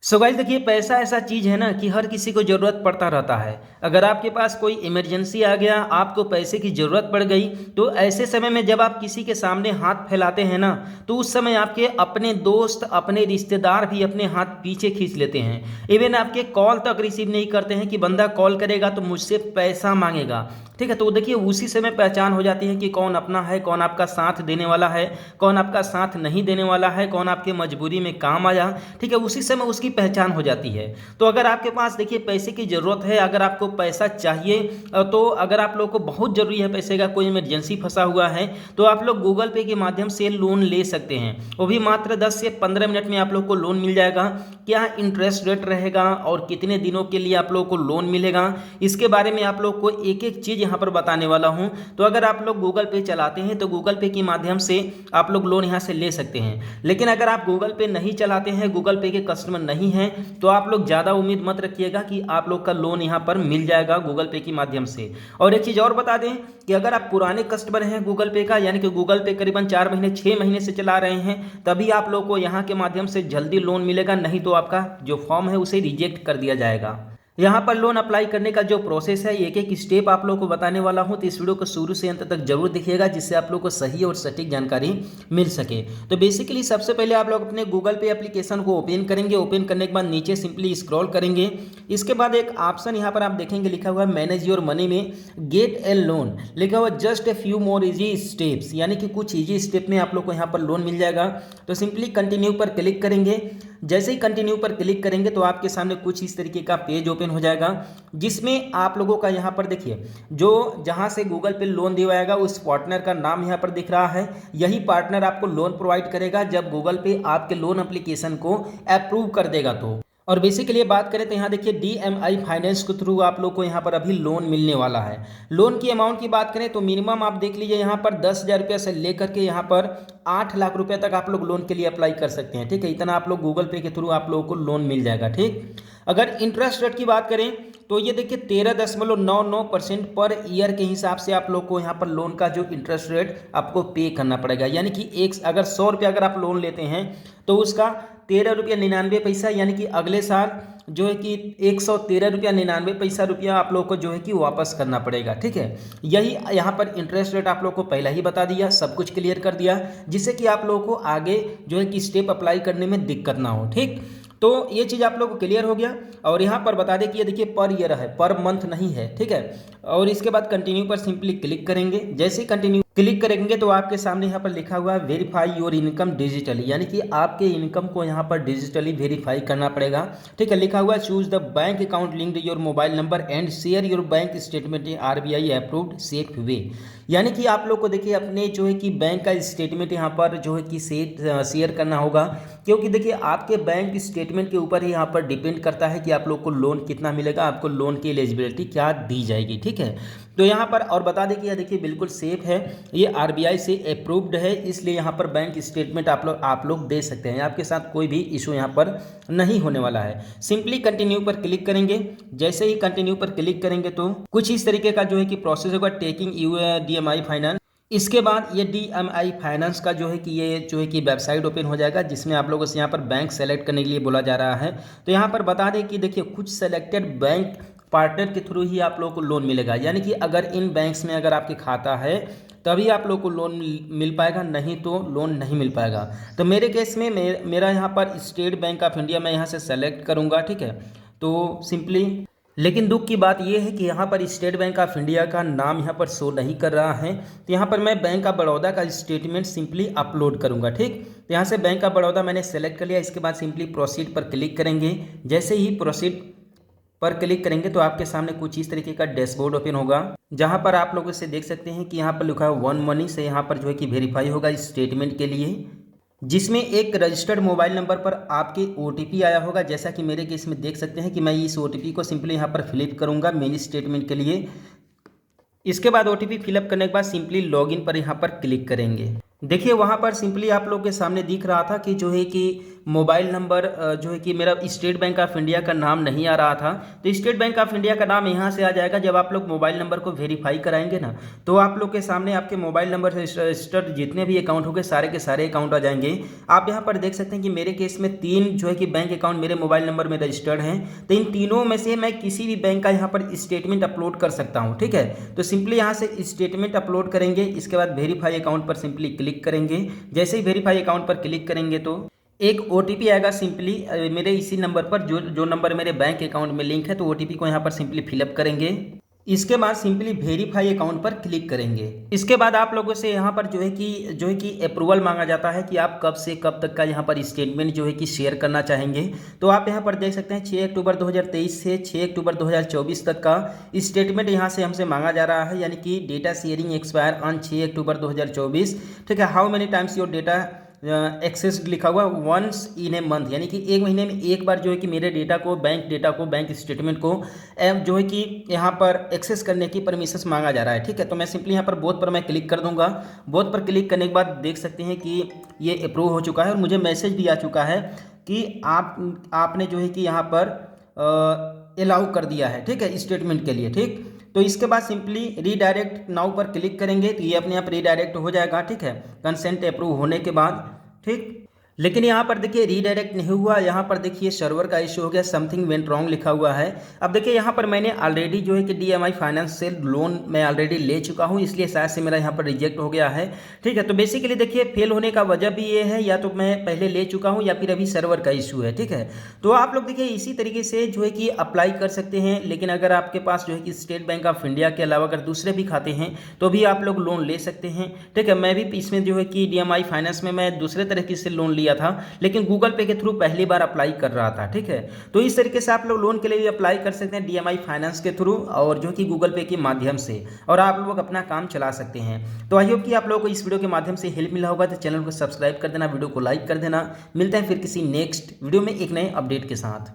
So guys देखिए, पैसा ऐसा चीज़ है ना कि हर किसी को ज़रूरत पड़ता रहता है। अगर आपके पास कोई इमरजेंसी आ गया, आपको पैसे की ज़रूरत पड़ गई, तो ऐसे समय में जब आप किसी के सामने हाथ फैलाते हैं ना, तो उस समय आपके अपने दोस्त, अपने रिश्तेदार भी अपने हाथ पीछे खींच लेते हैं। इवन आपके कॉल तक रिसीव नहीं करते हैं कि बंदा कॉल करेगा तो मुझसे पैसा मांगेगा। ठीक है, तो देखिए उसी समय पहचान हो जाती है कि कौन अपना है, कौन आपका साथ देने वाला है, कौन आपका साथ नहीं देने वाला है, कौन आपके मजबूरी में काम आया। ठीक है, उसी समय उसकी पहचान हो जाती है। तो अगर आपके पास देखिए पैसे की ज़रूरत है, अगर आपको पैसा चाहिए, तो अगर आप लोग को बहुत ज़रूरी है पैसे का, कोई इमरजेंसी फंसा हुआ है, तो आप लोग गूगल पे के माध्यम से लोन ले सकते हैं। वो भी मात्र 10 से 15 मिनट में आप लोग को लोन मिल जाएगा। क्या इंटरेस्ट रेट रहेगा और कितने दिनों के लिए आप लोग को लोन मिलेगा, इसके बारे में आप लोग को एक एक चीज़ यहाँ पर बताने वाला हूँ। तो अगर आप लोग गूगल पे चलाते हैं तो गूगल पे के माध्यम से आप लोग लोन यहाँ से ले सकते हैं। लेकिन अगर आप गूगल पे नहीं चलाते हैं, गूगल पे के कस्टमर नहीं हैं, तो आप लोग ज़्यादा उम्मीद मत रखिएगा कि आप लोग का लोन यहाँ पर मिल जाएगा गूगल पे की माध्यम से। और एक चीज़ और बता दें कि अगर आप पुराने कस्टमर हैं गूगल पे का, यानी कि गूगल पे करीबन 4 महीने 6 महीने से चला रहे हैं, तभी आप लोग को यहाँ के माध्यम से जल्दी लोन मिलेगा, नहीं तो आपका जो फॉर्म है उसे रिजेक्ट कर दिया जाएगा। यहाँ पर लोन अप्लाई करने का जो प्रोसेस है, एक एक स्टेप आप लोगों को बताने वाला हूँ, तो इस वीडियो को शुरू से अंत तक जरूर देखिएगा, जिससे आप लोग को सही और सटीक जानकारी मिल सके। तो बेसिकली सबसे पहले आप लोग अपने गूगल पे एप्लीकेशन को ओपन करेंगे। ओपन करने के बाद नीचे सिंपली स्क्रॉल करेंगे। इसके बाद एक ऑप्शन यहाँ पर आप देखेंगे लिखा हुआ है मैनेज योर मनी में गेट ए लोन, लिखा हुआ just a few more easy steps, यानी कि कुछ इजी स्टेप में आप लोग को यहाँ पर लोन मिल जाएगा। तो सिंपली कंटिन्यू पर क्लिक करेंगे। जैसे ही कंटिन्यू पर क्लिक करेंगे तो आपके सामने कुछ इस तरीके का पेज ओपन हो जाएगा, जिसमें आप लोगों का यहाँ पर देखिए जो जहाँ से गूगल पे लोन दिवाएगा उस पार्टनर का नाम यहाँ पर दिख रहा है। यही पार्टनर आपको लोन प्रोवाइड करेगा जब गूगल पे आपके लोन एप्लीकेशन को अप्रूव कर देगा तो। और बेसिकली बात करें तो यहाँ देखिए DMI फाइनेंस के थ्रू आप लोग को यहाँ पर अभी लोन मिलने वाला है। लोन की अमाउंट की बात करें तो मिनिमम आप देख लीजिए यहाँ पर 10,000 रुपये से लेकर के यहाँ पर 8 लाख रुपए तक आप लोग लोन के लिए अप्लाई कर सकते हैं। ठीक है, इतना आप लोग गूगल पे के थ्रू आप लोगों को लोन मिल जाएगा। ठीक, अगर इंटरेस्ट रेट की बात करें तो ये देखिए 13.99% पर ईयर के हिसाब से आप लोग को यहाँ पर लोन का जो इंटरेस्ट रेट आपको पे करना पड़ेगा। यानी कि एक अगर 100 रुपये अगर आप लोन लेते हैं तो उसका 13 रुपया 99 पैसा, यानी कि अगले साल जो है कि 113 रुपया 99 पैसा रुपया आप लोग को जो है कि वापस करना पड़ेगा। ठीक है, यही यहाँ पर इंटरेस्ट रेट आप लोग को पहले ही बता दिया, सब कुछ क्लियर कर दिया, जिससे कि आप लोगों को आगे जो है कि स्टेप अप्लाई करने में दिक्कत ना हो। ठीक, तो ये चीज़ आप लोग को क्लियर हो गया। और यहाँ पर बता दें कि ये देखिए पर ईयर है, पर मंथ नहीं है। ठीक है, और इसके बाद कंटिन्यू पर सिंपली क्लिक करेंगे। जैसे ही कंटिन्यू क्लिक करेंगे तो आपके सामने यहाँ पर लिखा हुआ है वेरीफाई योर इनकम डिजिटली, यानी कि आपके इनकम को यहाँ पर डिजिटली वेरीफाई करना पड़ेगा। ठीक है, लिखा हुआ है choose the bank account linked your mobile number and share your bank statement in RBI approved safe way, यानी कि आप लोग को देखिए अपने जो है कि बैंक का स्टेटमेंट यहाँ पर जो है कि शेयर करना होगा, क्योंकि देखिए आपके बैंक स्टेटमेंट के ऊपर ही यहाँ पर डिपेंड करता है कि आप लोग को लोन कितना मिलेगा, आपको लोन की एलिजिबिलिटी क्या दी जाएगी। ठीक है, तो यहाँ पर और बता दें कि यह देखिए बिल्कुल सेफ है, ये RBI से अप्रूव्ड है, इसलिए यहाँ पर बैंक स्टेटमेंट आप लोग दे सकते हैं। आपके साथ कोई भी इशू यहाँ पर नहीं होने वाला है। सिंपली कंटिन्यू पर क्लिक करेंगे। जैसे ही कंटिन्यू पर क्लिक करेंगे तो कुछ इस तरीके का जो है कि प्रोसेस होगा, टेकिंग यू DMI फाइनेंस। इसके बाद ये DMI फाइनेंस का जो है कि ये जो है कि वेबसाइट ओपन हो जाएगा, जिसमें आप लोगों से यहाँ पर बैंक सेलेक्ट करने के लिए बोला जा रहा है। तो यहाँ पर बता दें कि देखिए कुछ सेलेक्टेड बैंक पार्टनर के थ्रू ही आप लोगों को लोन मिलेगा, यानी कि अगर इन बैंक्स में अगर आपके खाता है तभी आप लोग को लोन मिल पाएगा, नहीं तो लोन नहीं मिल पाएगा। तो मेरे केस में मेरा यहाँ पर स्टेट बैंक ऑफ इंडिया मैं यहाँ से सेलेक्ट करूँगा। ठीक है, तो सिंपली, लेकिन दुख की बात यह है कि यहाँ पर स्टेट बैंक ऑफ इंडिया का नाम यहाँ पर शो नहीं कर रहा है। तो यहाँ पर मैं बैंक ऑफ बड़ौदा का स्टेटमेंट सिंपली अपलोड करूँगा। ठीक, तो यहाँ से बैंक ऑफ बड़ौदा मैंने सेलेक्ट कर लिया। इसके बाद सिंपली प्रोसीड पर क्लिक करेंगे। जैसे ही प्रोसीड पर क्लिक करेंगे तो आपके सामने कुछ इस तरीके का डैशबोर्ड ओपन होगा, जहां पर आप लोग इसे देख सकते हैं कि यहाँ पर लिखा है वन मनी से यहाँ पर जो है कि वेरीफाई होगा इस स्टेटमेंट के लिए, जिसमें एक रजिस्टर्ड मोबाइल नंबर पर आपके OTP आया होगा। जैसा कि मेरे केस में देख सकते हैं कि मैं इस OTP को सिंपली यहाँ पर फिलअप करूँगा मिनी स्टेटमेंट के लिए। इसके बाद OTP फिलअप करने के बाद सिंपली लॉगिन पर यहाँ पर क्लिक करेंगे। देखिए वहाँ पर सिंपली आप लोग के सामने दिख रहा था कि जो है कि मोबाइल नंबर जो है कि मेरा स्टेट बैंक ऑफ इंडिया का नाम नहीं आ रहा था, तो स्टेट बैंक ऑफ इंडिया का नाम यहाँ से आ जाएगा। जब आप लोग मोबाइल नंबर को वेरीफाई कराएंगे ना, तो आप लोग के सामने आपके मोबाइल नंबर से रजिस्टर्ड जितने भी अकाउंट होंगे सारे के सारे अकाउंट आ जाएंगे। आप यहाँ पर देख सकते हैं कि मेरे केस में 3 जो है कि बैंक अकाउंट मेरे मोबाइल नंबर में रजिस्टर्ड हैं, तो इन तीनों में से मैं किसी भी बैंक का यहाँ पर स्टेटमेंट अपलोड कर सकता हूँ। ठीक है, तो सिंपली यहाँ से स्टेटमेंट अपलोड करेंगे, इसके बाद वेरीफाई अकाउंट पर सिंपली क्लिक करेंगे। जैसे ही वेरीफाई अकाउंट पर क्लिक करेंगे तो एक OTP आएगा सिंपली मेरे इसी नंबर पर, जो नंबर मेरे बैंक अकाउंट में लिंक है, तो OTP को यहाँ पर सिंपली फिलअप करेंगे। इसके बाद सिंपली वेरीफाई अकाउंट पर क्लिक करेंगे। इसके बाद आप लोगों से यहाँ पर जो है कि अप्रूवल मांगा जाता है कि आप कब से कब तक का यहाँ पर स्टेटमेंट जो है कि शेयर करना चाहेंगे। तो आप यहाँ पर देख सकते हैं 6 अक्टूबर 2023 से 6 अक्टूबर 2024 तक का स्टेटमेंट यहाँ से हमसे मांगा जा रहा है, यानी कि data sharing expire on 6 October 2024। ठीक है, how many times your data access लिखा हुआ वंस इन ए मंथ, यानी कि एक महीने में एक बार जो है कि मेरे डेटा को, बैंक स्टेटमेंट को जो है कि यहाँ पर एक्सेस करने की परमिशन मांगा जा रहा है। ठीक है, तो मैं सिंपली यहाँ पर बोथ पर मैं क्लिक कर दूंगा। बोथ पर क्लिक करने के बाद देख सकते हैं कि ये अप्रूव हो चुका है और मुझे मैसेज भी आ चुका है कि आपने जो है कि यहाँ पर अलाउ कर दिया है। ठीक है, स्टेटमेंट के लिए। ठीक, तो इसके बाद सिंपली रीडायरेक्ट नाउ पर क्लिक करेंगे तो ये अपने आप रीडायरेक्ट हो जाएगा। ठीक है, कंसेंट अप्रूव होने के बाद। ठीक, लेकिन यहाँ पर देखिए रीडायरेक्ट नहीं हुआ, यहाँ पर देखिए सर्वर का इशू हो गया, समथिंग वेंट रॉन्ग लिखा हुआ है। अब देखिए यहाँ पर मैंने ऑलरेडी जो है कि DMI फाइनेंस से लोन मैं ऑलरेडी ले चुका हूँ, इसलिए शायद से मेरा यहाँ पर रिजेक्ट हो गया है। ठीक है, तो बेसिकली देखिए फेल होने का वजह भी ये है, या तो मैं पहले ले चुका हूँ या फिर अभी सर्वर का इशू है। ठीक है, तो आप लोग देखिए इसी तरीके से जो है कि अप्लाई कर सकते हैं। लेकिन अगर आपके पास जो है कि स्टेट बैंक ऑफ इंडिया के अलावा अगर दूसरे भी खाते हैं तो भी आप लोग लोन ले सकते हैं। ठीक है, मैं भी इसमें जो है कि DMI फाइनेंस में मैं दूसरे तरीके से लोन लिया था, लेकिन गूगल पे के थ्रू पहली बार अप्लाई कर रहा था। ठीक है, तो इस तरीके से आप लोग लोन के लिए भी अप्लाई कर सकते हैं DMI फाइनेंस के थ्रू, और जो कि गूगल पे के माध्यम से, और आप लोग अपना काम चला सकते हैं। तो आई होप कि आप लोगों को इस वीडियो के माध्यम से हेल्प मिला होगा। तो चैनल को सब्सक्राइब कर देना, वीडियो को लाइक कर देना। मिलते हैं फिर किसी नेक्स्ट वीडियो में एक नए अपडेट के साथ।